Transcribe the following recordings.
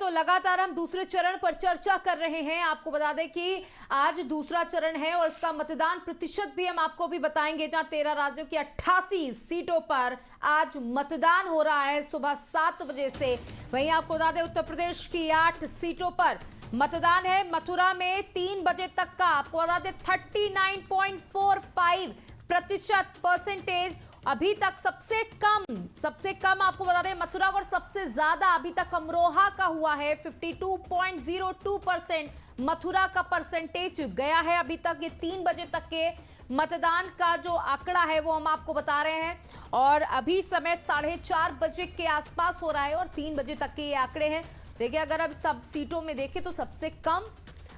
तो लगातार हम दूसरे चरण पर चर्चा कर रहे हैं। आपको बता दें कि आज दूसरा चरण है और इसका मतदान प्रतिशत भी हम आपको भी बताएंगे, जहां 13 राज्यों की 88 सीटों पर आज मतदान हो रहा है सुबह 7 बजे से। वहीं आपको बता दें उत्तर प्रदेश की 8 सीटों पर मतदान है। मथुरा में 3 बजे तक का आपको बता दें 39.45% अभी तक सबसे कम आपको बता दें मथुरा, और सबसे ज्यादा अभी तक अमरोहा का हुआ है। 52.02% मथुरा का परसेंटेज गया है अभी तक। ये 3 बजे तक के मतदान का जो आंकड़ा है वो हम आपको बता रहे हैं, और अभी समय 4:30 बजे के आसपास हो रहा है और 3 बजे तक के ये आंकड़े हैं। देखिए, अगर अब सब सीटों में देखें तो सबसे कम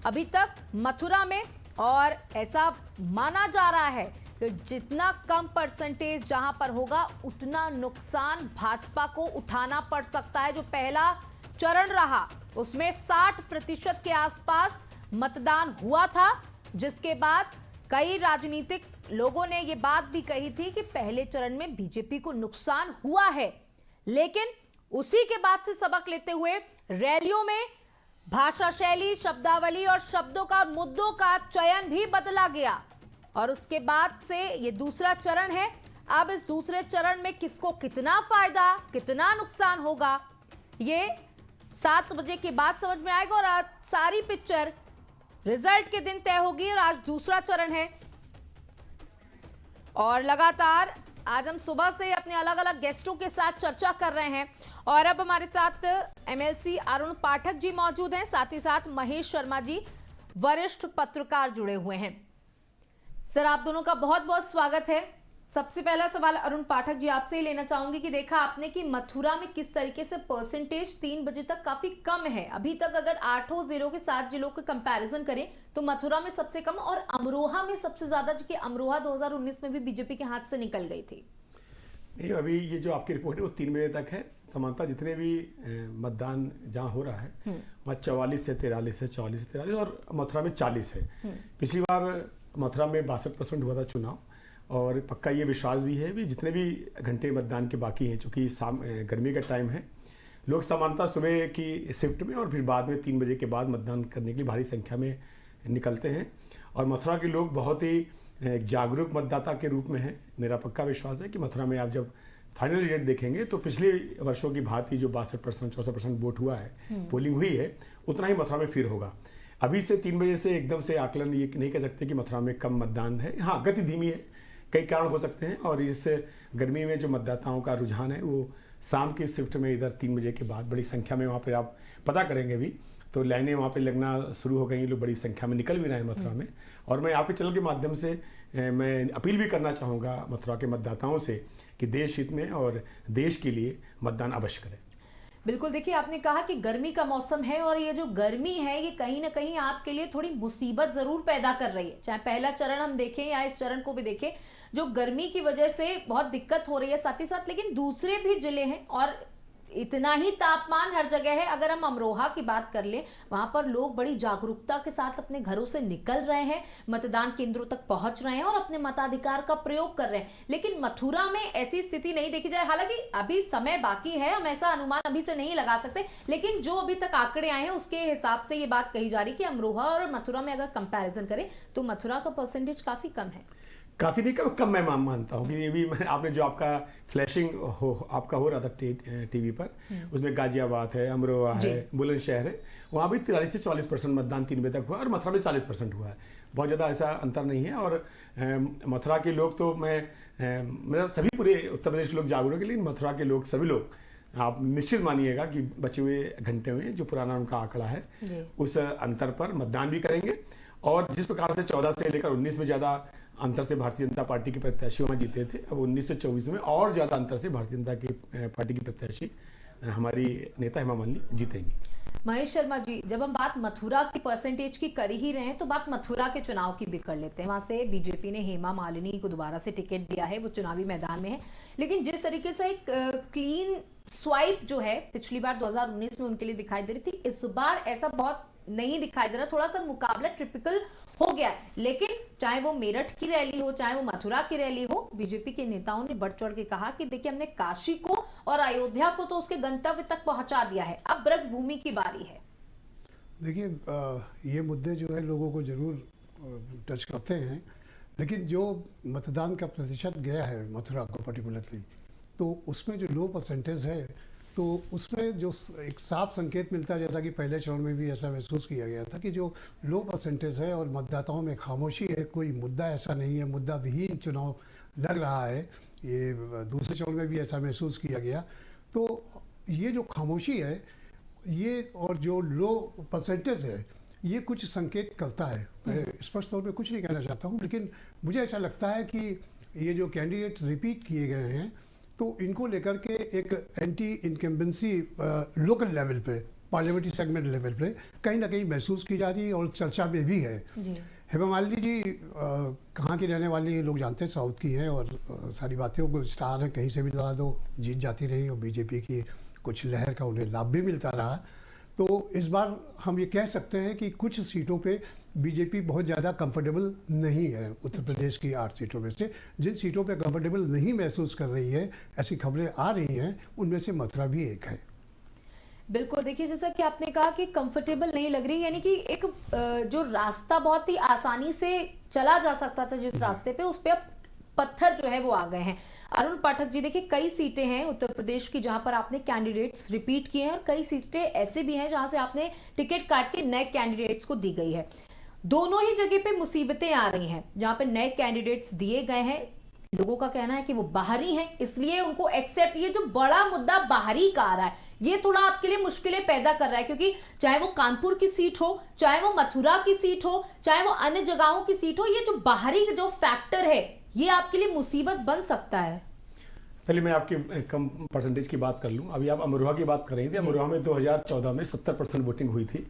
अभी तक मथुरा में, और ऐसा माना जा रहा है कि जितना कम परसेंटेज जहां पर होगा उतना नुकसान भाजपा को उठाना पड़ सकता है। जो पहला चरण रहा उसमें 60% के आसपास मतदान हुआ था, जिसके बाद कई राजनीतिक लोगों ने यह बात भी कही थी कि पहले चरण में बीजेपी को नुकसान हुआ है। लेकिन उसी के बाद से सबक लेते हुए रैलियों में भाषा शैली, शब्दावली और शब्दों का, मुद्दों का चयन भी बदला गया, और उसके बाद से ये दूसरा चरण है। अब इस दूसरे चरण में किसको कितना फायदा, कितना नुकसान होगा, ये 7 बजे के बाद समझ में आएगा, और आज सारी पिक्चर रिजल्ट के दिन तय होगी। और आज दूसरा चरण है, और लगातार आज हम सुबह से अपने अलग अलग गेस्टों के साथ चर्चा कर रहे हैं। और अब हमारे साथ एमएलसी अरुण पाठक जी मौजूद हैं, साथ ही साथ महेश शर्मा जी वरिष्ठ पत्रकार जुड़े हुए हैं। सर, आप दोनों का बहुत बहुत स्वागत है। सबसे पहला सवाल अरुण पाठक जी आपसे ही लेना चाहूंगी कि देखा आपने कि मथुरा में किस तरीके से परसेंटेज 3 बजे तक काफी कम है। अभी तक अगर 8 जिलों के 7 जिलों के कंपैरिजन करें तो मथुरा में सबसे कम और अमरोहा में सबसे ज्यादा, जबकि अमरोहा 2019 में भी बीजेपी के हाथ से निकल गई थी। नहीं, अभी ये जो आपकी रिपोर्ट है वो 3 बजे तक है। समानता जितने भी मतदान जहाँ हो रहा है वहाँ 44 से 43 है, 44 से 43, और मथुरा में 40 है। पिछली बार मथुरा में 62% हुआ था चुनाव, और पक्का ये विश्वास भी है भी जितने भी घंटे मतदान के बाकी हैं, चूँकि गर्मी का टाइम है, लोग समानता सुबह की शिफ्ट में और फिर बाद में 3 बजे के बाद मतदान करने के लिए भारी संख्या में निकलते हैं। और मथुरा के लोग बहुत ही जागरूक मतदाता के रूप में हैं। मेरा पक्का विश्वास है कि मथुरा में आप जब फाइनल रिजल्ट देखेंगे तो पिछले वर्षों की भांति जो 62%, 64% वोट हुआ है, पोलिंग हुई है, उतना ही मथुरा में फिर होगा। अभी से 3 बजे से एकदम से आकलन ये नहीं कह सकते कि मथुरा में कम मतदान है। हाँ, गति धीमी है, कई कारण हो सकते हैं, और इस गर्मी में जो मतदाताओं का रुझान है वो शाम की शिफ्ट में इधर 3 बजे के बाद बड़ी संख्या में, वहाँ पे आप पता करेंगे भी तो लाइनें वहाँ पे लगना शुरू हो गई, लोग बड़ी संख्या में निकल भी रहे हैं मथुरा में। और मैं आपके चैनल के माध्यम से मैं अपील भी करना चाहूँगा मथुरा के मतदाताओं से कि देश हित में और देश के लिए मतदान अवश्य करें। बिल्कुल, देखिए आपने कहा कि गर्मी का मौसम है, और ये जो गर्मी है ये कहीं ना कहीं आपके लिए थोड़ी मुसीबत जरूर पैदा कर रही है। चाहे पहला चरण हम देखें या इस चरण को भी देखें, जो गर्मी की वजह से बहुत दिक्कत हो रही है साथ ही साथ, लेकिन दूसरे भी जिले हैं और इतना ही तापमान हर जगह है। अगर हम अमरोहा की बात कर लें, वहां पर लोग बड़ी जागरूकता के साथ अपने घरों से निकल रहे हैं, मतदान केंद्रों तक पहुंच रहे हैं और अपने मताधिकार का प्रयोग कर रहे हैं। लेकिन मथुरा में ऐसी स्थिति नहीं देखी जाए। हालांकि अभी समय बाकी है, हम ऐसा अनुमान अभी से नहीं लगा सकते, लेकिन जो अभी तक आंकड़े आए हैं उसके हिसाब से ये बात कही जा रही कि अमरोहा और मथुरा में अगर कंपेरिजन करें तो मथुरा का परसेंटेज काफी कम है। काफ़ी नहीं, कम मैं मानता हूँ कि ये भी आपने जो आपका फ्लैशिंग आपका हो रहा था टीवी पर, उसमें गाजियाबाद है, अमरोहा है, बुलंदशहर है, वहाँ भी 43 से 40% मतदान 3 बजे तक हुआ, और मथुरा में 40% हुआ है। बहुत ज़्यादा ऐसा अंतर नहीं है। और मथुरा के लोग तो मतलब सभी पूरे उत्तर प्रदेश के लोग जागरूक है, लेकिन मथुरा के लोग, सभी लोग आप निश्चित मानिएगा कि बचे हुए घंटे में जो पुराना उनका आंकड़ा है उस अंतर पर मतदान भी करेंगे। और जिस प्रकार से 14 से लेकर 19 में ज़्यादा अंतर से भारतीय जनता पार्टी के प्रत्याशी वहाँ जीते थे, अब 19 से 24 में और ज़्यादा अंतर से भारतीय जनता पार्टी की प्रत्याशी हमारी नेता हेमा मालिनी जीतेंगी। महेश शर्मा जी, जब हम बात मथुरा की परसेंटेज की कर ही रहे हैं तो बात मथुरा के चुनाव की भी कर लेते हैं। वहां से बीजेपी ने हेमा मालिनी को दोबारा से टिकट दिया है, वो चुनावी मैदान में है, लेकिन जिस तरीके से एक क्लीन स्वाइप जो है पिछली बार 2019 में उनके लिए दिखाई दे रही थी, इस बार ऐसा बहुत नहीं दिखाई दे रहा। थोड़ा सा मुकाबला टिपिकल हो गया। लेकिन चाहे वो मेरठ की रैली हो, चाहे वो मथुरा की रैली हो, बीजेपी के नेताओं ने बढ़ चढ़ के कहा कि देखिए हमने काशी को और अयोध्या को तो उसके गंतव्य तक पहुंचा दिया है। अब ब्रजभूमि की बारी है। देखिए, ये मुद्दे जो है लोगों को जरूर टच करते हैं, लेकिन जो मतदान का प्रतिशत गया है मथुरा को पर्टिकुलरली, तो उसमें जो लो परसेंटेज है, तो उसमें जो एक साफ संकेत मिलता है, जैसा कि पहले चरण में भी ऐसा महसूस किया गया था कि जो लो परसेंटेज है और मतदाताओं में खामोशी है, कोई मुद्दा ऐसा नहीं है, मुद्दा विहीन चुनाव लग रहा है। ये दूसरे चरण में भी ऐसा महसूस किया गया। तो ये जो खामोशी है ये और जो लो परसेंटेज है, ये कुछ संकेत करता है। मैं स्पष्ट तौर पे कुछ नहीं कहना चाहता हूँ, लेकिन मुझे ऐसा लगता है कि ये जो कैंडिडेट रिपीट किए गए हैं, तो इनको लेकर के एक एंटी इनकम्बेंसी लोकल लेवल पे, पार्लियामेंट्री सेगमेंट लेवल पे कहीं ना कहीं महसूस की जा रही है और चर्चा में भी है। हेमा मालिनी जी कहाँ की रहने वाली लोग जानते हैं, साउथ की हैं, और सारी बातें को स्टार हैं, कहीं से भी लड़ा दो जीत जाती रही, और बीजेपी की कुछ लहर का उन्हें लाभ भी मिलता रहा। तो इस बार हम ये कह सकते हैं कि कुछ सीटों पे बीजेपी बहुत ज़्यादा कंफर्टेबल नहीं है। उत्तर प्रदेश की 8 सीटों में से जिन सीटों पे कंफर्टेबल नहीं महसूस कर रही है, ऐसी खबरें आ रही हैं, उनमें से मथुरा भी एक है। बिल्कुल, देखिए जैसा कि आपने कहा कि कंफर्टेबल नहीं लग रही, यानी कि एक जो रास्ता बहुत ही आसानी से चला जा सकता था जिस रास्ते पे, उस पे अब पत्थर जो है वो आ गए हैं। अरुण पाठक जी, देखिए कई सीटें हैं उत्तर प्रदेश की जहां पर आपने कैंडिडेट्स रिपीट किए हैं, और कई सीटें ऐसे भी हैं जहां से आपने टिकट काट के नए कैंडिडेट्स को दी गई है। दोनों ही जगह पे मुसीबतें आ रही हैं। जहां पे नए कैंडिडेट्स दिए गए हैं, लोगों का कहना है कि वो बाहरी हैं, इसलिए उनको एक्सेप्ट, ये जो बड़ा मुद्दा बाहरी का आ रहा है, ये थोड़ा आपके लिए मुश्किलें पैदा कर रहा है, क्योंकि चाहे वो कानपुर की सीट हो, चाहे वो मथुरा की सीट हो, चाहे वो अन्य जगहों की सीट हो, ये जो बाहरी जो फैक्टर है ये आपके लिए मुसीबत बन सकता है। पहले मैं आपके कम परसेंटेज की बात कर लूं। अभी आप अमरोहा की बात कर रही थी। अमरोहा में 2014 में 70% वोटिंग हुई थी,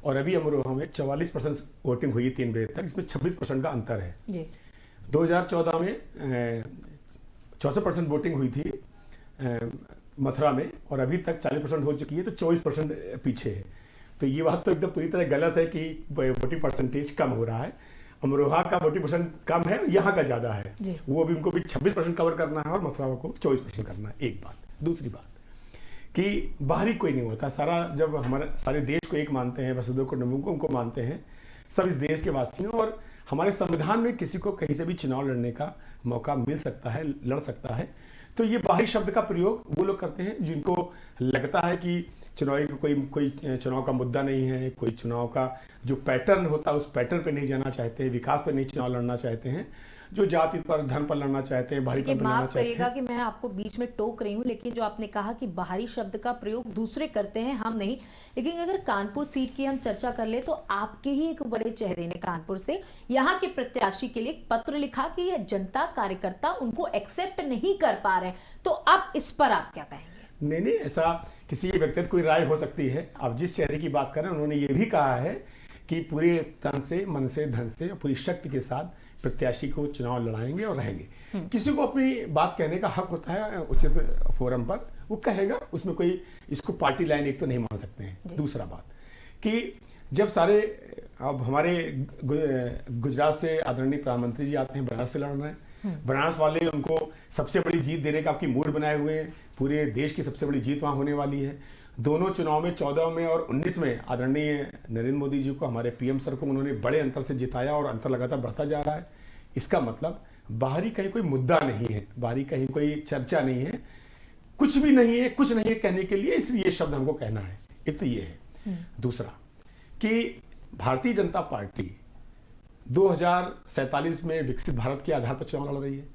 और अभी अमरोहा में 44% वोटिंग हुई 3 बजे तक। इसमें 26% का अंतर है। 2014 में 64% वोटिंग हुई थी मथुरा में, और अभी तक 40% हो चुकी है, तो 24% पीछे है। तो ये बात तो एकदम पूरी तरह गलत है कि वोटिंग परसेंटेज कम हो रहा है। अमरोहा का 40% कम है, यहाँ का ज़्यादा है। वो भी उनको भी 26% कवर करना है और मथुरा को 24% करना है। एक बात। दूसरी बात कि बाहरी कोई नहीं होता। सारा जब हमारे सारे देश को एक मानते हैं, वसुधैव कुटुंबकम को मानते हैं सब इस देश के वासी हैं, और हमारे संविधान में किसी को कहीं से भी चुनाव लड़ने का मौका मिल सकता है, लड़ सकता है। तो ये बाहरी शब्द का प्रयोग वो लोग करते हैं जिनको लगता है कि चुनाव कोई चुनाव का मुद्दा नहीं है, कोई चुनाव का जो पैटर्न होता है उस पैटर्न पे नहीं जाना चाहते हैं, विकास पे नहीं चुनाव लड़ना चाहते हैं, जो जाति पर, धर्म पर लड़ना चाहते हैं, बाहरी पर लड़ना चाहते हैं। माफ करिएगा कि मैं आपको बीच में टोक रही हूँ, लेकिन जो आपने कहा कि बाहरी शब्द का प्रयोग दूसरे करते हैं, हम नहीं। लेकिन अगर कानपुर सीट की हम चर्चा कर ले, तो आपके ही एक बड़े चेहरे ने कानपुर से यहाँ के प्रत्याशी के लिए एक पत्र लिखा कि यह जनता, कार्यकर्ता उनको एक्सेप्ट नहीं कर पा रहे। तो अब इस पर आप क्या कहेंगे? नहीं, ऐसा किसी व्यक्तिगत कोई राय हो सकती है। आप जिस चेहरे की बात कर रहे हैं, उन्होंने ये भी कहा है कि पूरे तन से, मन से, धन से, पूरी शक्ति के साथ प्रत्याशी को चुनाव लड़ाएंगे और रहेंगे। किसी को अपनी बात कहने का हक होता है उचित फोरम पर, वो कहेगा। उसमें कोई इसको पार्टी लाइन एक तो नहीं मान सकते हैं। दूसरा बात कि जब सारे अब हमारे गुजरात से आदरणीय प्रधानमंत्री जी आते हैं, बनारस से लड़ रहे हैं, बनारस वाले उनको सबसे बड़ी जीत देने का आपकी मूड बनाए हुए हैं। पूरे देश की सबसे बड़ी जीत वहाँ होने वाली है। दोनों चुनाव में 14 में और 19 में आदरणीय नरेंद्र मोदी जी को, हमारे पीएम सर को उन्होंने बड़े अंतर से जिताया, और अंतर लगातार बढ़ता जा रहा है। इसका मतलब बाहरी कहीं कोई मुद्दा नहीं है, बाहरी कहीं कोई चर्चा नहीं है, कुछ भी नहीं है, कुछ नहीं है कहने के लिए, इसलिए ये शब्द हमको कहना है। एक तो ये है। दूसरा कि भारतीय जनता पार्टी 2047 में विकसित भारत के आधार पर चुनाव लड़ रही है।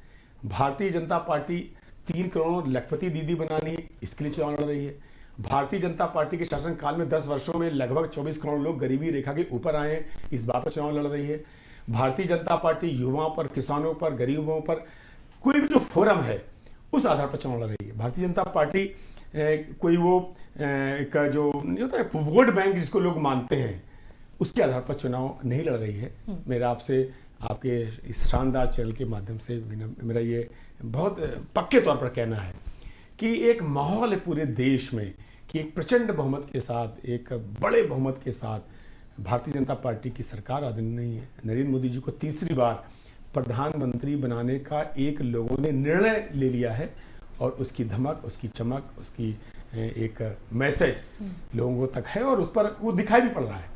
भारतीय जनता पार्टी 3 करोड़ लखपति दीदी बनानी, इसके लिए चुनाव लड़ रही है। भारतीय जनता पार्टी के शासनकाल में 10 वर्षों में लगभग 24 करोड़ लोग गरीबी रेखा के ऊपर आए हैं, इस बात पर चुनाव लड़ रही है। भारतीय जनता पार्टी युवाओं पर, किसानों पर, गरीबों पर कोई भी जो फोरम है उस आधार पर चुनाव लड़ रही है। भारतीय जनता पार्टी कोई वो एक जो नहीं होता है वोट बैंक जिसको लोग मानते हैं, उसके आधार पर चुनाव नहीं लड़ रही है। मेरा आपसे, आपके इस शानदार चैनल के माध्यम से मेरा ये बहुत पक्के तौर पर कहना है कि एक माहौल है पूरे देश में कि एक प्रचंड बहुमत के साथ, एक बड़े बहुमत के साथ भारतीय जनता पार्टी की सरकार आदरणीय नरेंद्र मोदी जी को तीसरी बार प्रधानमंत्री बनाने का एक लोगों ने निर्णय ले लिया है, और उसकी धमक, उसकी चमक, उसकी एक मैसेज लोगों तक है और उस पर वो दिखाई भी पड़ रहा है।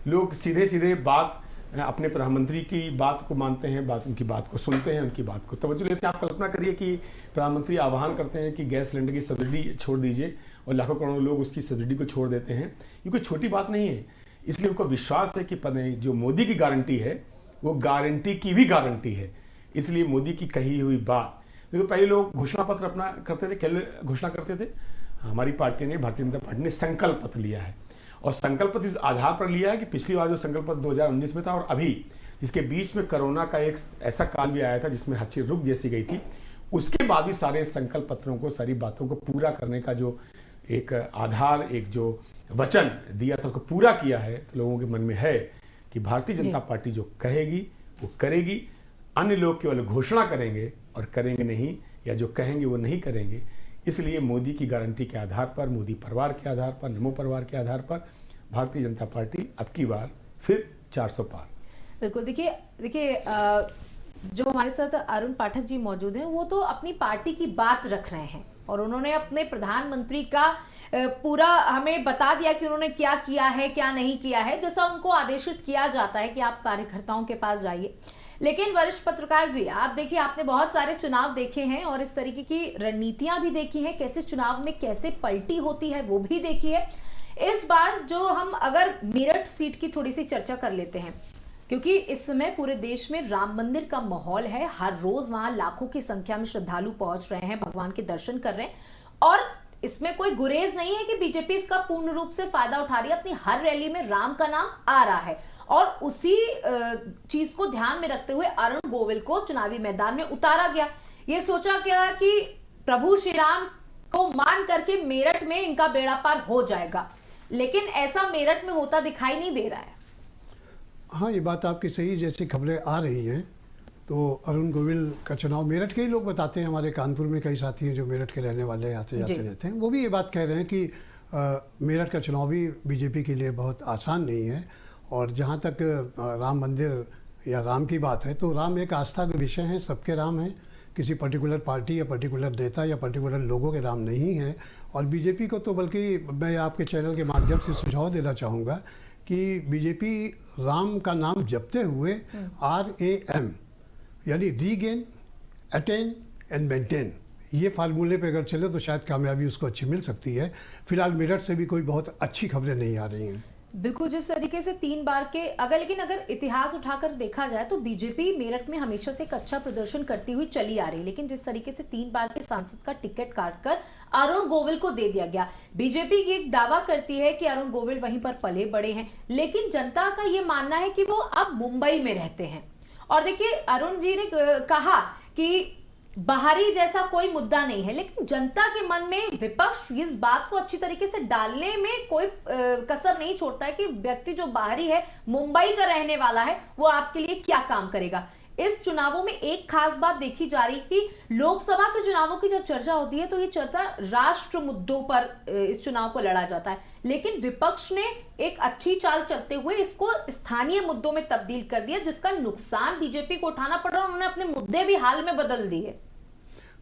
लोग सीधे सीधे बात अपने प्रधानमंत्री की बात को मानते हैं, उनकी बात को सुनते हैं, उनकी बात को तवज्जो देते हैं। आप कल्पना करिए कि प्रधानमंत्री आह्वान करते हैं कि गैस सिलेंडर की सब्सिडी छोड़ दीजिए और लाखों करोड़ों लोग उसकी सब्सिडी को छोड़ देते हैं। ये कोई छोटी बात नहीं है। इसलिए उनको विश्वास है कि जो मोदी की गारंटी है वो गारंटी की भी गारंटी है। इसलिए मोदी की कही हुई बात, देखो पहले लोग घोषणा पत्र अपना करते थे, क्या घोषणा करते थे? हमारी पार्टी ने, भारतीय जनता पार्टी ने संकल्प पत्र लिया है और संकल्प पत्र इस आधार पर लिया है कि पिछली बार जो संकल्प पत्र 2019 में था और अभी इसके बीच में कोरोना का एक ऐसा काल भी आया था जिसमें हर चीज रुक जैसी गई थी, उसके बाद भी सारे संकल्प पत्रों को, सारी बातों को पूरा करने का जो एक आधार, एक जो वचन दिया था उसको पूरा किया है। तो लोगों के मन में है कि भारतीय जनता पार्टी जो कहेगी वो करेगी। अन्य लोग केवल घोषणा करेंगे और करेंगे नहीं, या जो कहेंगे वो नहीं करेंगे। इसलिए मोदी की गारंटी के आधार पर, मोदी परिवार के आधार पर, नमो परिवार के आधार पर भारतीय जनता पार्टी अब की बार फिर 400 पार। बिल्कुल। देखिए जो हमारे साथ अरुण पाठक जी मौजूद हैं, वो तो अपनी पार्टी की बात रख रहे हैं और उन्होंने अपने प्रधानमंत्री का पूरा हमें बता दिया कि उन्होंने क्या किया है, क्या नहीं किया है, जैसा उनको आदेशित किया जाता है कि आप कार्यकर्ताओं के पास जाइए। लेकिन वरिष्ठ पत्रकार जी, आप देखिए, आपने बहुत सारे चुनाव देखे हैं और इस तरीके की रणनीतियां भी देखी हैं, कैसे चुनाव में कैसे पलटी होती है वो भी देखी है। इस बार जो हम अगर मेरठ सीट की थोड़ी सी चर्चा कर लेते हैं, क्योंकि इस समय पूरे देश में राम मंदिर का माहौल है। हर रोज वहां लाखों की संख्या में श्रद्धालु पहुंच रहे हैं, भगवान के दर्शन कर रहे हैं और इसमें कोई गुरेज नहीं है कि बीजेपी इसका पूर्ण रूप से फायदा उठा रही है। अपनी हर रैली में राम का नाम आ रहा है और उसी चीज को ध्यान में रखते हुए अरुण गोविल को चुनावी मैदान में उतारा गया। ये सोचा गया कि प्रभु श्री राम को मान करके मेरठ में इनका बेड़ा पार हो जाएगा, लेकिन ऐसा मेरठ में होता दिखाई नहीं दे रहा है। हाँ, ये बात आपकी सही। जैसी खबरें आ रही हैं तो अरुण गोविल का चुनाव, मेरठ के ही लोग बताते हैं, हमारे कानपुर में कई साथी हैं जो मेरठ के रहने वाले आते जाते रहते हैं, वो भी ये बात कह रहे हैं कि मेरठ का चुनाव भी बीजेपी के लिए बहुत आसान नहीं है। और जहाँ तक राम मंदिर या राम की बात है, तो राम एक आस्था का विषय है, सबके राम हैं, किसी पर्टिकुलर पार्टी या पर्टिकुलर नेता या पर्टिकुलर लोगों के राम नहीं हैं। और बीजेपी को तो बल्कि मैं आपके चैनल के माध्यम से सुझाव देना चाहूँगा कि बीजेपी राम का नाम जपते हुए RAM यानी रीगेन, अटेन एंड मेंटेन, ये फार्मूले पे अगर चले तो शायद कामयाबी उसको अच्छी मिल सकती है। फिलहाल मेरठ से भी कोई बहुत अच्छी खबरें नहीं आ रही हैं। बिल्कुल, जिस तरीके से 3 बार के अगर इतिहास उठाकर देखा जाए तो बीजेपी मेरठ में हमेशा से एक अच्छा प्रदर्शन करती हुई चली आ रही है, लेकिन जिस तरीके से 3 बार के सांसद का टिकट काटकर अरुण गोविल को दे दिया गया। बीजेपी एक दावा करती है कि अरुण गोविल वहीं पर पले बड़े हैं, लेकिन जनता का ये मानना है कि वो अब मुंबई में रहते हैं। और देखिए, अरुण जी ने कहा कि बाहरी जैसा कोई मुद्दा नहीं है, लेकिन जनता के मन में विपक्ष इस बात को अच्छी तरीके से डालने में कोई कसर नहीं छोड़ता है कि व्यक्ति जो बाहरी है, मुंबई का रहने वाला है, वो आपके लिए क्या काम करेगा। इस चुनावों में एक खास बात देखी जा रही है कि लोकसभा के चुनावों की जब चर्चा होती है तो ये चर्चा राष्ट्र मुद्दों पर इस चुनाव को लड़ा जाता है, लेकिन विपक्ष ने एक अच्छी चाल चलते हुए इसको स्थानीय मुद्दों में तब्दील कर दिया, जिसका नुकसान बीजेपी को उठाना पड़ रहा है। उन्होंने अपने मुद्दे भी हाल में बदल दिए।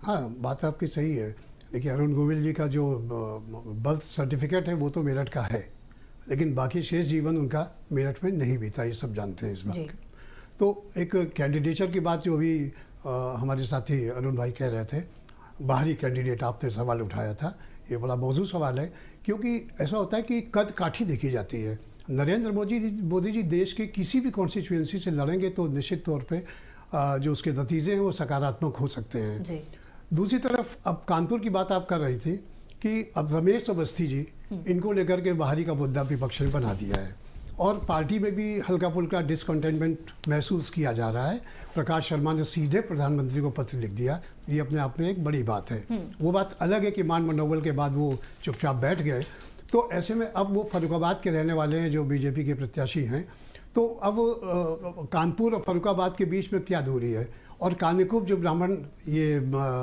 हाँ, बात आपकी सही है। देखिए, अरुण गोविल जी का जो बर्थ सर्टिफिकेट है वो तो मेरठ का है, लेकिन बाकी शेष जीवन उनका मेरठ में नहीं बीता, ये सब जानते हैं इस बात के। तो एक कैंडिडेचर की बात जो अभी हमारे साथी अरुण भाई कह रहे थे, बाहरी कैंडिडेट आपने सवाल उठाया था, ये बड़ा मौजूद सवाल है, क्योंकि ऐसा होता है कि कद काठी देखी जाती है। नरेंद्र मोदी जी देश के किसी भी कॉन्स्टिट्यूएंसी से लड़ेंगे तो निश्चित तौर पे जो उसके नतीजे हैं वो सकारात्मक हो सकते हैं जी। दूसरी तरफ अब कानपुर की बात आप कर रही थी कि अब रमेश अवस्थी जी, इनको लेकर के बाहरी का मुद्दा विपक्ष ने बना दिया है और पार्टी में भी हल्का फुल्का डिसकंटेनमेंट महसूस किया जा रहा है। प्रकाश शर्मा ने सीधे प्रधानमंत्री को पत्र लिख दिया, ये अपने आप में एक बड़ी बात है। वो बात अलग है कि मान मनोबल के बाद वो चुपचाप बैठ गए, तो ऐसे में अब वो फर्रुखाबाद के रहने वाले हैं जो बीजेपी के प्रत्याशी हैं, तो अब कानपुर और फर्रुखाबाद के बीच में क्या दूरी है, और कानिकुब जो ब्राह्मण, ये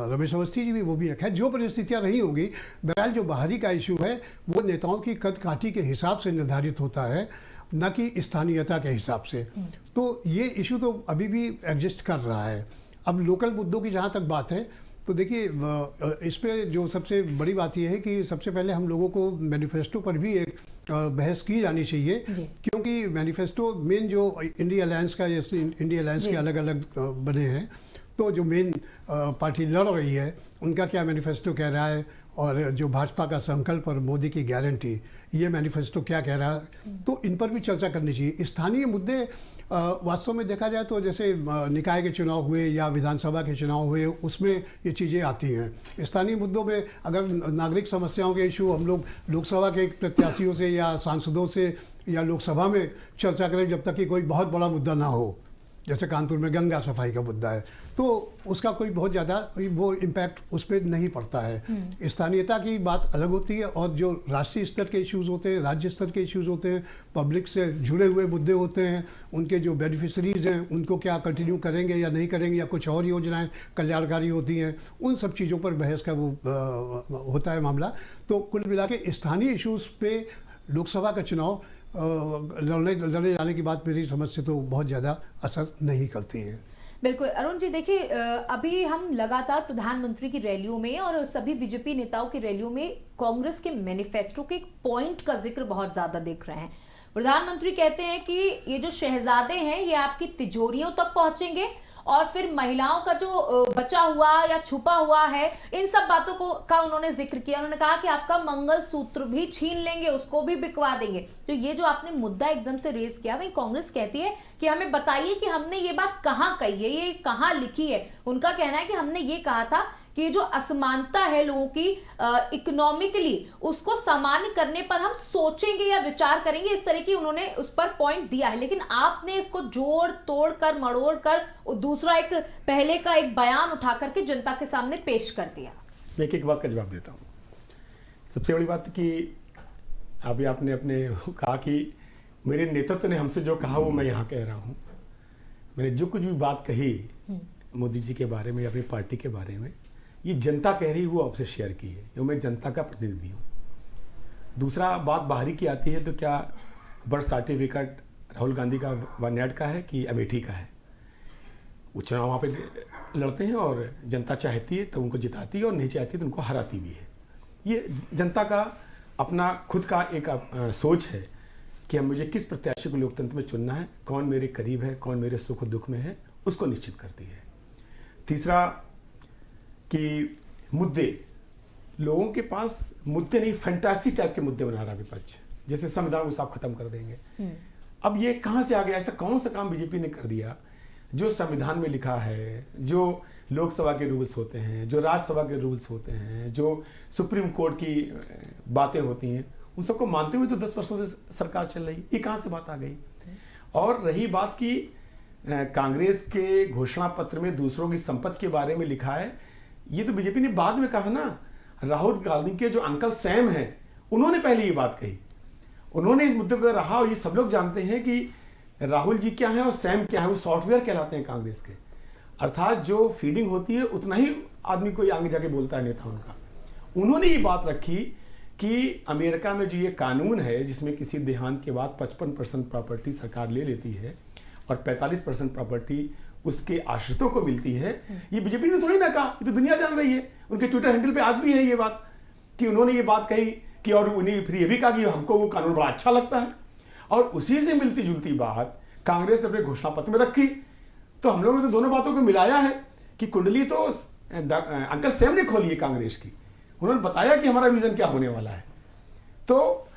रमेश अवस्थी जी भी, वो भी है। जो परिस्थितियाँ रही होंगी, बहरहाल जो बाहरी का इशू है वो नेताओं की कद काठी के हिसाब से निर्धारित होता है, न कि स्थानीयता के हिसाब से। तो ये इशू तो अभी भी एग्जिस्ट कर रहा है। अब लोकल मुद्दों की जहाँ तक बात है, तो देखिए इस पे जो सबसे बड़ी बात यह है कि सबसे पहले हम लोगों को मैनिफेस्टो पर भी एक बहस की जानी चाहिए, क्योंकि मैनिफेस्टो मेन जो इंडिया अलायंस का, जैसे इंडिया अलायंस के अलग अलग बने हैं, तो जो मेन पार्टी लड़ रही है उनका क्या मैनिफेस्टो कह रहा है, और जो भाजपा का संकल्प और मोदी की गारंटी, ये मैनिफेस्टो क्या कह रहा है, तो इन पर भी चर्चा करनी चाहिए। स्थानीय मुद्दे वास्तव में देखा जाए तो जैसे निकाय के चुनाव हुए या विधानसभा के चुनाव हुए, उसमें ये चीज़ें आती हैं। स्थानीय मुद्दों में अगर नागरिक समस्याओं के इशू हम लोग लोकसभा के प्रत्याशियों से या सांसदों से या लोकसभा में चर्चा करें, जब तक कि कोई बहुत बड़ा मुद्दा ना हो, जैसे कानपुर में गंगा सफाई का मुद्दा है, तो उसका कोई बहुत ज़्यादा वो इम्पैक्ट उस पर नहीं पड़ता है। स्थानीयता की बात अलग होती है, और जो राष्ट्रीय स्तर के इश्यूज़ होते हैं, राज्य स्तर के इश्यूज़ होते हैं, पब्लिक से जुड़े हुए मुद्दे होते हैं, उनके जो बेनिफिशरीज हैं उनको क्या कंटिन्यू करेंगे या नहीं करेंगे, या कुछ और योजनाएं कल्याणकारी होती हैं, उन सब चीज़ों पर बहस का वो होता है मामला। तो कुल मिला के स्थानीय इश्यूज़ पे लोकसभा का चुनाव लड़ने जाने की बात मेरी समझ से तो बहुत ज़्यादा असर नहीं करती है। बिल्कुल अरुण जी, देखिए अभी हम लगातार प्रधानमंत्री की रैलियों में और सभी बीजेपी नेताओं की रैलियों में कांग्रेस के मैनिफेस्टो के एक पॉइंट का जिक्र बहुत ज्यादा देख रहे हैं। प्रधानमंत्री कहते हैं कि ये जो शहजादे हैं ये आपकी तिजोरियों तक पहुंचेंगे, और फिर महिलाओं का जो बचा हुआ या छुपा हुआ है, इन सब बातों का उन्होंने जिक्र किया। उन्होंने कहा कि आपका मंगलसूत्र भी छीन लेंगे, उसको भी बिकवा देंगे। तो ये जो आपने मुद्दा एकदम से रेज किया, वही कांग्रेस कहती है कि हमें बताइए कि हमने ये बात कहाँ कही है, ये कहाँ लिखी है। उनका कहना है कि हमने ये कहा था कि ये जो असमानता है लोगों की इकोनॉमिकली, उसको सामान्य करने पर हम सोचेंगे या विचार करेंगे, इस तरह की उन्होंने उस पर पॉइंट दिया है। लेकिन आपने इसको जोड़ तोड़ कर मरोड़ कर दूसरा एक पहले का एक बयान उठा करके जनता के सामने पेश कर दिया। मैं एक बात का जवाब देता हूँ। सबसे बड़ी बात कि अभी आपने अपने कहा कि मेरे नेतृत्व ने हमसे जो कहा वो मैं यहाँ कह रहा हूँ। मैंने जो कुछ भी बात कही मोदी जी के बारे में या अपनी पार्टी के बारे में, ये जनता कह रही वो आपसे शेयर की है, क्योंकि मैं जनता का प्रतिनिधि हूँ। दूसरा बात बाहरी की आती है तो क्या बर्थ सर्टिफिकेट राहुल गांधी का वायनाड का है कि अमेठी का है? वो चुनाव वहाँ पे लड़ते हैं और जनता चाहती है तो उनको जिताती है, और नहीं चाहती तो उनको हराती भी है। ये जनता का अपना खुद का एक सोच है कि हम मुझे किस प्रत्याशी को लोकतंत्र में चुनना है, कौन मेरे करीब है, कौन मेरे सुख दुख में है, उसको निश्चित करती है। तीसरा कि मुद्दे, लोगों के पास मुद्दे नहीं, फैंटासी टाइप के मुद्दे बना रहा विपक्ष, जैसे संविधान को साफ खत्म कर देंगे। अब ये कहाँ से आ गया? ऐसा कौन सा काम बीजेपी ने कर दिया जो संविधान में लिखा है, जो लोकसभा के रूल्स होते हैं, जो राज्यसभा के रूल्स होते हैं, जो सुप्रीम कोर्ट की बातें होती हैं, उन सबको मानते हुए तो 10 वर्षों से सरकार चल रही। ये कहाँ से बात आ गई? और रही बात की कांग्रेस के घोषणा पत्र में दूसरों की संपत्ति के बारे में लिखा है, ये तो बीजेपी ने बाद में कहा ना। राहुल गांधी के जो अंकल सैम हैं, उन्होंने पहले ये बात कही, उन्होंने इस मुद्दे को रहा। और ये सब लोग जानते हैं कि राहुल जी क्या है और सैम क्या है, वो सॉफ्टवेयर कहलाते हैं कांग्रेस के। अर्थात जो फीडिंग होती है उतना ही आदमी कोई आगे जाके बोलता है नेता उनका। उन्होंने ये बात रखी कि अमेरिका में जो ये कानून है जिसमें किसी देहांत के बाद 55% प्रॉपर्टी सरकार ले लेती है और 45% प्रॉपर्टी उसके आश्रितों को मिलती है, ये बीजेपी ने थोड़ी ना कहा, ये तो दुनिया जान रही है। उनके ट्विटर हैंडल पे आज भी है ये बात कि उन्होंने ये बात कही कि, और उन्हें फिर ये भी कहा कि हमको वो कानून बड़ा अच्छा लगता है। और उसी से मिलती जुलती बात कांग्रेस ने अपने घोषणा पत्र में रखी। तो हम लोगों ने तो दोनों बातों को मिलाया है कि कुंडली तो अंकल सैम ने खोली है कांग्रेस की, उन्होंने बताया कि हमारा विजन क्या होने वाला है। तो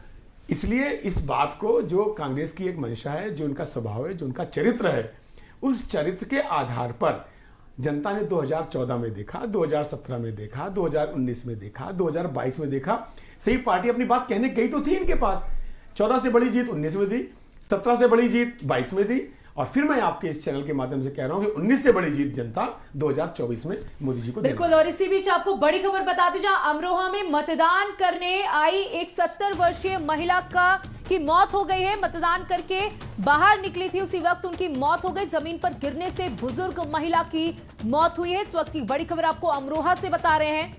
इसलिए इस बात को, जो कांग्रेस की एक मंशा है, जो उनका स्वभाव है, जो उनका चरित्र है, उस चरित्र के आधार पर जनता ने 2014 में देखा, 2017 में देखा, 2019 में देखा, 2022 में देखा। सही पार्टी अपनी बात कहने गई तो थी इनके पास। 14 से बड़ी जीत 19 में दी, 17 से बड़ी जीत 22 में दी, और फिर मैं आपके इस चैनल के माध्यम से कह रहा हूं कि 19 से बड़ी जीत जनता 2024 में मोदी जी को देगी। बिल्कुल। और इसी बीच आपको बड़ी खबर बता दी, जहां अमरोहा में मतदान करने आई एक 70 वर्षीय महिला की मौत हो गई है। मतदान करके बाहर निकली थी, उसी वक्त उनकी मौत हो गई। जमीन पर गिरने से बुजुर्ग महिला की मौत हुई है। इस वक्त की बड़ी खबर आपको अमरोहा से बता रहे हैं।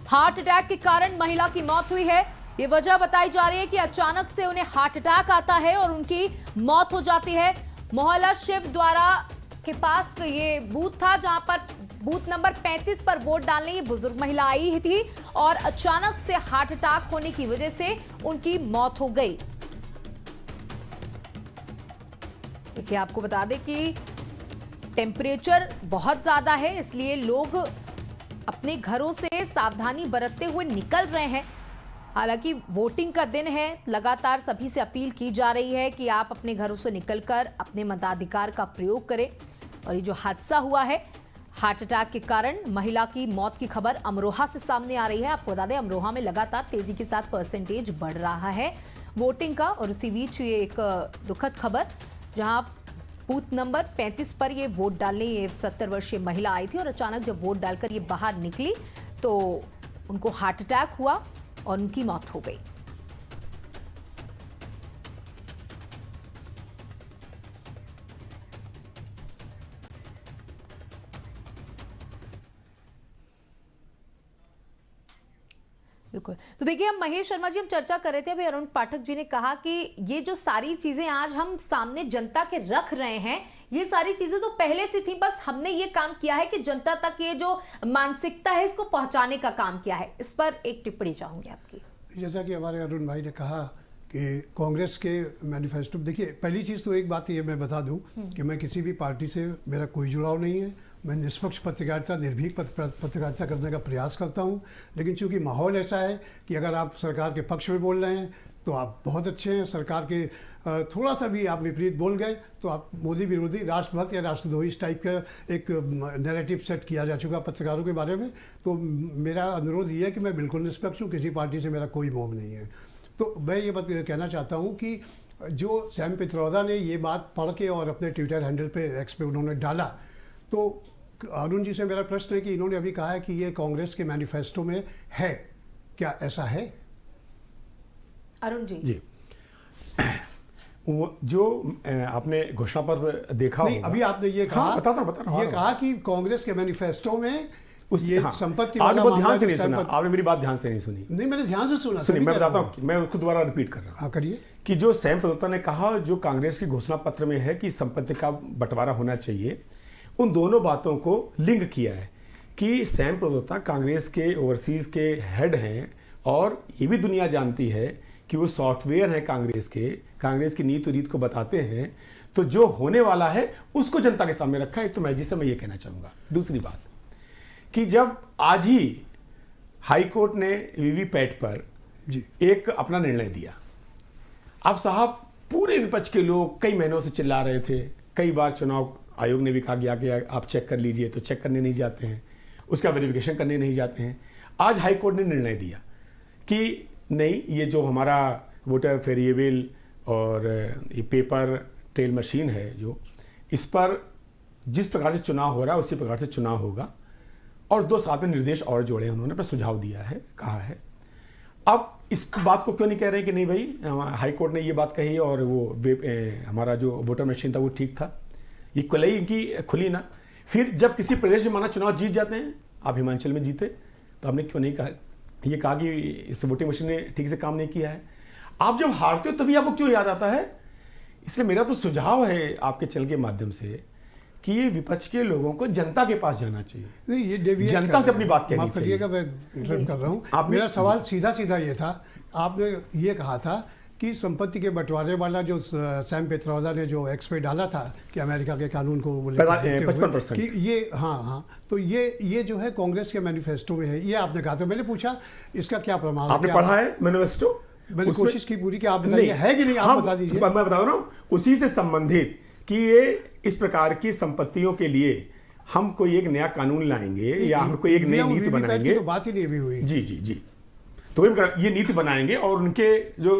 हार्ट अटैक के कारण महिला की मौत हुई है। ये वजह बताई जा रही है कि अचानक से उन्हें हार्ट अटैक आता है और उनकी मौत हो जाती है। मोहल्ला शिव द्वारा के पास ये बूथ था जहां पर बूथ नंबर 35 पर वोट डालने ये बुजुर्ग महिला आई थी और अचानक से हार्ट अटैक होने की वजह से उनकी मौत हो गई। देखिए, आपको बता दें कि टेम्परेचर बहुत ज्यादा है, इसलिए लोग अपने घरों से सावधानी बरतते हुए निकल रहे हैं। हालांकि वोटिंग का दिन है, लगातार सभी से अपील की जा रही है कि आप अपने घरों से निकलकर अपने मताधिकार का प्रयोग करें। और ये जो हादसा हुआ है, हार्ट अटैक के कारण महिला की मौत की खबर अमरोहा से सामने आ रही है। आपको बता दें, अमरोहा में लगातार तेजी के साथ परसेंटेज बढ़ रहा है वोटिंग का। और उसी बीच ये एक दुखद खबर, जहां बूथ नंबर 35 पर ये वोट डालने ये 70 वर्षीय महिला आई थी और अचानक जब वोट डालकर ये बाहर निकली तो उनको हार्ट अटैक हुआ और उनकी मौत हो गई। बिल्कुल। तो देखिए, हम महेश शर्मा जी हम चर्चा कर रहे थे, अभी अरुण पाठक जी ने कहा कि ये जो सारी चीजें आज हम सामने जनता के रख रहे हैं, ये सारी चीजें तो पहले से थी, बस हमने ये काम किया है कि जनता तक ये जो मानसिकता है इसको पहुंचाने का काम किया है। इस पर एक टिप्पणी चाहूंगी आपकी। जैसा कि हमारे अरुण भाई ने कहा कि कांग्रेस के मैनिफेस्टो, देखिए पहली चीज़ तो एक बात ये मैं बता दूं कि मैं किसी भी पार्टी से मेरा कोई जुड़ाव नहीं है। मैं निष्पक्ष पत्रकारिता, निर्भीक पत्रकारिता करने का प्रयास करता हूं। लेकिन चूंकि माहौल ऐसा है कि अगर आप सरकार के पक्ष में बोल रहे हैं तो आप बहुत अच्छे हैं, सरकार के थोड़ा सा भी आप विपरीत बोल गए तो आप मोदी विरोधी, राष्ट्रभक्त या राष्ट्रद्रोही इस टाइप का एक नैरेटिव सेट किया जा चुका पत्रकारों के बारे में। तो मेरा अनुरोध ये है कि मैं बिल्कुल निष्पक्ष हूँ, किसी पार्टी से मेरा कोई मोह नहीं है। तो मैं ये बात कहना चाहता हूँ कि जो सैम पित्रोदा ने ये बात पढ़ के और अपने ट्विटर हैंडल पे, एक्स पे उन्होंने डाला, तो अरुण जी से मेरा प्रश्न है कि इन्होंने अभी कहा है कि ये कांग्रेस के मैनिफेस्टो में है, क्या ऐसा है? अरुण जी जी जो आपने घोषणा पर देखा नहीं, अभी आपने ये कहा, हाँ, बता ये कहा कि कांग्रेस के मैनिफेस्टो में ये हाँ, संपत्ति आपने वाला ध्यान से नहीं सुना, आपने मेरी बात ध्यान से नहीं सुनी। नहीं, मैंने ध्यान से सुना। सुनिए, मैं बताता हूँ, मैं उसको दोबारा रिपीट कर रहा हूँ। हाँ, करिए। कि जो सैम पित्रोदा ने कहा, जो कांग्रेस की घोषणा पत्र में है कि संपत्ति का बंटवारा होना चाहिए, उन दोनों बातों को लिंक किया है कि सैम पित्रोदा कांग्रेस के ओवरसीज के हेड हैं और ये भी दुनिया जानती है कि वो सॉफ्टवेयर हैं कांग्रेस के, कांग्रेस की नीति रीत को बताते हैं। तो जो होने वाला है उसको जनता के सामने रखा है। तो मैं जिसे मैं ये कहना चाहूँगा। दूसरी बात कि जब आज ही हाई कोर्ट ने वीवीपैट पर जी एक अपना निर्णय दिया, अब साहब पूरे विपक्ष के लोग कई महीनों से चिल्ला रहे थे, कई बार चुनाव आयोग ने भी कहा गया कि आप चेक कर लीजिए, तो चेक करने नहीं जाते हैं, उसका वेरिफिकेशन करने नहीं जाते हैं। आज हाई कोर्ट ने निर्णय दिया कि नहीं, ये जो हमारा वोटर वेरिएबल और ये पेपर ट्रेल मशीन है, जो इस पर जिस प्रकार से चुनाव हो रहा है उसी प्रकार से चुनाव होगा। और 2 साथ में निर्देश और जोड़े उन्होंने पर सुझाव दिया है, कहा है। अब इस बात को क्यों नहीं कह रहे कि नहीं भाई, हाई कोर्ट ने ये बात कही और वो हमारा जो वोटर मशीन था वो ठीक था, ये कलई इनकी खुली ना। फिर जब किसी प्रदेश में माना चुनाव जीत जाते हैं, आप हिमाचल में जीते, तो आपने क्यों नहीं कहा, ये कहा कि इस वोटिंग मशीन ने ठीक से काम नहीं किया है। आप जब हारते हो तभी आपको क्यों याद आता है? इसलिए मेरा तो सुझाव है आपके चैनल के माध्यम से कि ये विपक्ष के लोगों को जनता के पास जाना चाहिए। नहीं, ये डेविएट जनता से अपनी बात कहनी चाहिए। करिएगा, मैं इंटरप्ट कर रहा हूँ। मेरा सवाल सीधा सीधा ये था, आपने ये कहा था कि संपत्ति के बंटवारे वाला जो सैम पित्रोदा ने जो एक्स पे डाला था कि अमेरिका के कानून को 55% कि ये हाँ, तो ये जो है कांग्रेस के मैनिफेस्टो में है, ये आपने कहा। तो मैंने पूछा इसका क्या प्रमाण? आपने पढ़ा है मैनिफेस्टो? मैंने कोशिश की पूरी कि आप बताइए है कि नहीं, आप बता दीजिए। मैं बता रहा हूँ उसी से संबंधित कि ये इस प्रकार की संपत्तियों के लिए हम कोई एक नया कानून लाएंगे या हम कोई एक नई नीति बनाएंगे। तो बात ही नहीं अभी हुई। जी जी जी, तो ये नीति बनाएंगे और उनके जो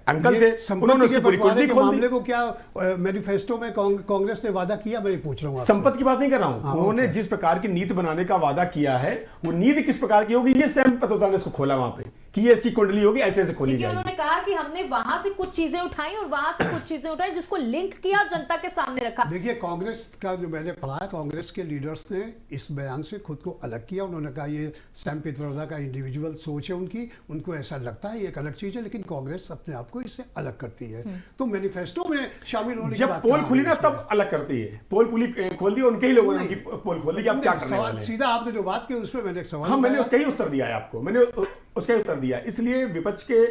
अंकल थे संपत्ति के बंटवारे के मामले को क्या मैनिफेस्टो में कांग्रेस ने वादा किया? मैं पूछ रहा हूँ। संपत्ति की बात नहीं कर रहा हूँ। उन्होंने जिस प्रकार की नीति बनाने का वादा किया है, वो नीति किस प्रकार की होगी, ये सैम पित्रोदा ने इसको खोला वहां पे कि ये इसकी कुंडली होगी, ऐसे ऐसे खोली क्योंकि जाएगी। उन्होंने कहा कि हमने वहां से कुछ चीजें उठाई और वहां से कुछ चीजें उठाई, जिसको लिंक किया और जनता के सामने रखा। देखिए, कांग्रेस का जो मैंने पढ़ा है, कांग्रेस के लीडर्स ने इस बयान से खुद को अलग किया। उन्होंने कहा ये सैम पित्रोदा का इंडिविजुअल सोच है उनकी, उनको ऐसा लगता है ये एक अलग चीज है, लेकिन कांग्रेस अपने आप को इससे अलग करती है। तो मैनिफेस्टो में शामिल होने की जब बात पोल कहाँ खुली है ना इसमें? तब अलग करती है। पोल खोल दी, उनके ही लोगों ने उनकी पोल खोल दी कि आप क्या करने वाले हैं। सीधा आपने जो बात की उसमें मैंने एक सवाल हाँ, मैंने उठाया। उसका ही उत्तर दिया है आपको, मैंने उसका ही उत्तर दिया। इसलिए विपक्ष के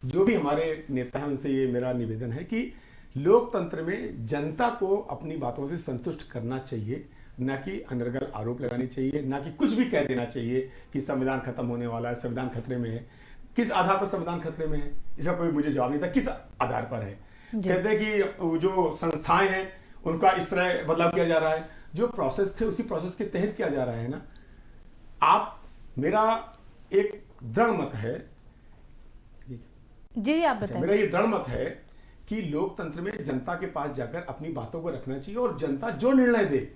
जो भी हमारे नेता हैं उनसे ये मेरा निवेदन है कि लोकतंत्र में जनता को अपनी बातों से संतुष्ट करना चाहिए, ना कि अनर्गल आरोप लगाने चाहिए, ना कि कुछ भी कह देना चाहिए कि संविधान खत्म होने वाला है, संविधान खतरे में है। किस आधार पर संविधान खतरे में है, इसका कोई मुझे जवाब नहीं था। किस आधार पर है? कहते हैं कि जो संस्थाएं हैं उनका इस तरह बदलाव किया जा रहा है। जो प्रोसेस थे उसी प्रोसेस के तहत किया जा रहा है ना। मेरा एक दृढ़ मत है, जी आप बताएं। मेरा ये दृढ़ मत है कि लोकतंत्र में जनता के पास जाकर अपनी बातों को रखना चाहिए और जनता जो निर्णय दे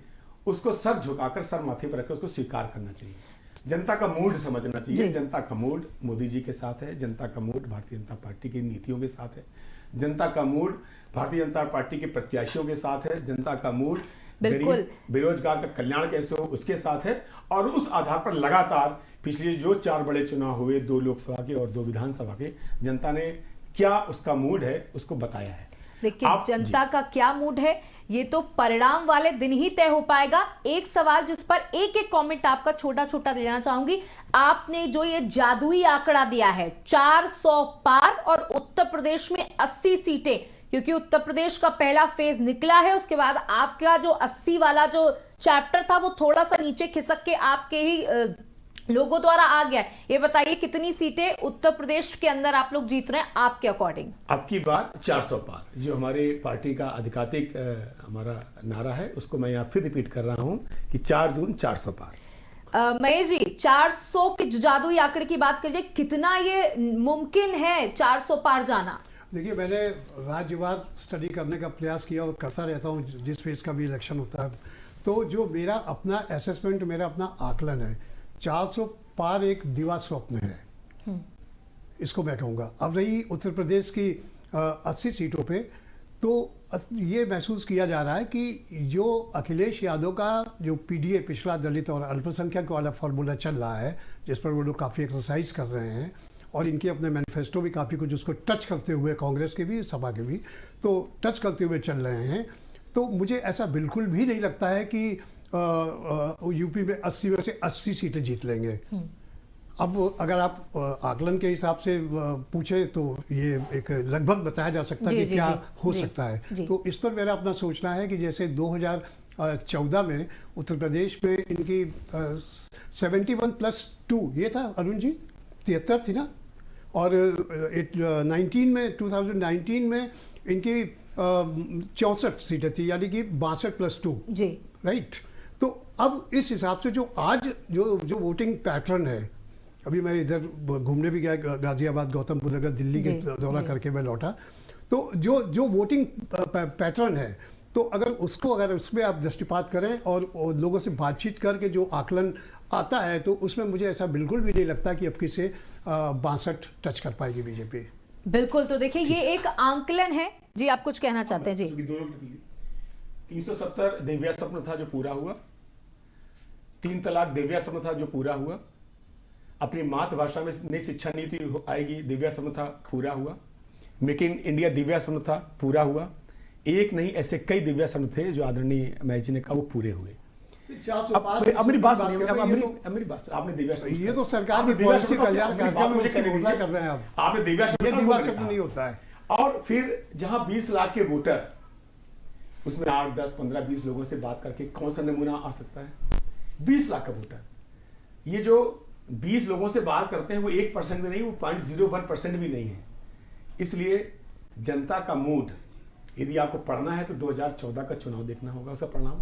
उसको सर झुकाकर, सर माथे पर रखकर उसको स्वीकार करना चाहिए। जनता का मूड समझना चाहिए। जनता का मूड मोदी जी के साथ है, जनता का मूड भारतीय जनता पार्टी की नीतियों के साथ है, जनता का मूड भारतीय जनता पार्टी के प्रत्याशियों के साथ है, जनता का मूड बिल्कुल बेरोजगार का कल्याण कैसे हो उसके साथ है। और उस आधार पर लगातार पिछले जो 4 बड़े चुनाव हुए, 2 लोकसभा के और 2 विधानसभा के, जनता ने क्या उसका मूड है उसको बताया है। देखिए, जनता का क्या मूड है ये तो परिणाम वाले दिन ही तय हो पाएगा। एक सवाल जिस पर एक एक कमेंट आपका छोटा छोटा देना चाहूंगी। आपने जो ये जादुई आंकड़ा दिया है 400 पार और उत्तर प्रदेश में 80 सीटें, क्योंकि उत्तर प्रदेश का पहला फेज निकला है, उसके बाद आपका जो 80 वाला जो चैप्टर था वो थोड़ा सा नीचे खिसक के आपके ही लोगों द्वारा आ गया। ये बताइए कितनी सीटें उत्तर प्रदेश के अंदर आप लोग जीत रहे हैं आपके अकॉर्डिंग? अब की बार 400 पार, जो हमारे पार्टी का आधिकारिक हमारा नारा है, उसको मैं यहाँ फिर रिपीट कर रहा हूँ कि 4 जून 400 पार। महेश जी, 400 की जादुई आंकड़े की बात कीजिए, कितना ये मुमकिन है 400 पार जाना? देखिए, मैंने राज्यवार स्टडी करने का प्रयास किया और करता रहता हूँ जिस फेज का भी इलेक्शन होता है। तो जो मेरा अपना असेसमेंट, मेरा अपना आकलन है, 400 पार एक दिवा स्वप्न है, इसको मैं कहूँगा। अब रही उत्तर प्रदेश की 80 सीटों पे, तो ये महसूस किया जा रहा है कि जो अखिलेश यादव का जो पीडीए, पिछड़ा दलित और अल्पसंख्यक वाला फॉर्मूला चल रहा है, जिस पर वो लोग काफ़ी एक्सरसाइज कर रहे हैं और इनके अपने मैनिफेस्टो भी काफ़ी कुछ उसको टच करते हुए, कांग्रेस के भी, सपा के भी, तो टच करते हुए चल रहे हैं। तो मुझे ऐसा बिल्कुल भी नहीं लगता है कि यूपी में 80 में से 80 सीटें जीत लेंगे। अब अगर आप आकलन के हिसाब से पूछे तो ये एक लगभग बताया जा सकता है कि क्या हो सकता है। तो इस पर मेरा अपना सोचना है कि जैसे 2014 में उत्तर प्रदेश में इनकी 71+2 ये था अरुण जी, 73 थी ना, और 2019 में इनकी 64 सीटें थी, यानी कि 62+2 जी, राइट। तो अब इस हिसाब से जो आज जो वोटिंग पैटर्न है, अभी मैं इधर घूमने भी गया, गाजियाबाद, गौतम बुद्ध नगर, दिल्ली के दौरा करके मैं लौटा, तो जो वोटिंग पैटर्न है, तो अगर उसमें आप दृष्टिपात करें और लोगों से बातचीत करके जो आकलन आता है, तो उसमें मुझे ऐसा बिल्कुल भी नहीं लगता कि अब किसे 62 टच कर पाएगी बीजेपी। बिल्कुल। तो देखिए, ये एक आंकलन है। जी, आप कुछ कहना चाहते हैं? जी, 370 दिव्या स्वप्न था जो पूरा हुआ, 3 तलाक दिव्या स्वप्न था जो पूरा हुआ, अपनी मातृभाषा में नई शिक्षा नीति आएगी दिव्या स्वप्न था पूरा हुआ, मेक इन इंडिया दिव्या स्वप्न था पूरा हुआ। एक नहीं, ऐसे कई दिव्या स्वप्न थे जो आदरणीय महेश जी ने कहा वो पूरे हुए। अब मेरी बात सुनिए, मेरी बात, आपने दिव्या स्वप्न, ये तो सरकार की पॉलिसी कल्याण कार्यक्रम में कर रहे हैं। अब आपने दिव्या स्वप्न, ये दिव्या स्वप्न नहीं होता है। और फिर जहां 20 लाख के वोटर, उसमें 8, 10, 15, 20 लोगों से बात करके कौन सा नमूना आ सकता है? 20 लाख का वोटर, ये जो 20 लोगों से बात करते हैं वो 1% भी नहीं, वो 0.01% भी नहीं है। इसलिए जनता का मूड यदि आपको पढ़ना है तो 2014 का चुनाव देखना होगा, उसका परिणाम,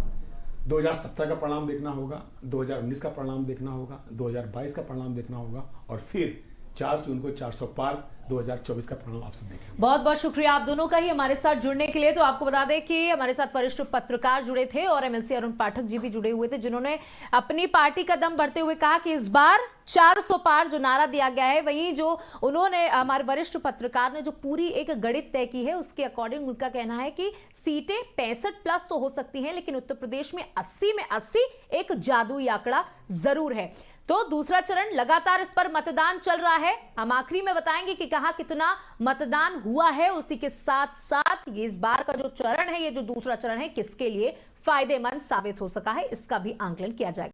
2017 का परिणाम देखना होगा, 2019 का परिणाम देखना होगा, 2022 का परिणाम देखना होगा, और फिर 4 जून को 400 पार 2024 का परिणाम आप सब देखेंगे। बहुत बहुत शुक्रिया आप दोनों का ही हमारे साथ जुड़ने के लिए। तो आपको बता दें कि हमारे साथ वरिष्ठ पत्रकार जुड़े थे और एमएलसी अरुण पाठक जी भी जुड़े हुए थे, जिन्होंने अपनी पार्टी का दम बढ़ते हुए कहा कि इस बार 400 पार जो नारा दिया गया है, वहीं जो उन्होंने हमारे वरिष्ठ पत्रकार ने जो पूरी एक गणित तय की है उसके अकॉर्डिंग उनका कहना है कि सीटें 65+ तो हो सकती हैं, लेकिन उत्तर प्रदेश में 80 में 80 एक जादुई आंकड़ा जरूर है। तो दूसरा चरण लगातार इस पर मतदान चल रहा है। हम आखिरी में बताएंगे कि कहां कितना मतदान हुआ है। उसी के साथ साथ ये इस बार का जो चरण है, ये जो दूसरा चरण है, किसके लिए फायदेमंद साबित हो सका है, इसका भी आंकलन किया जाएगा।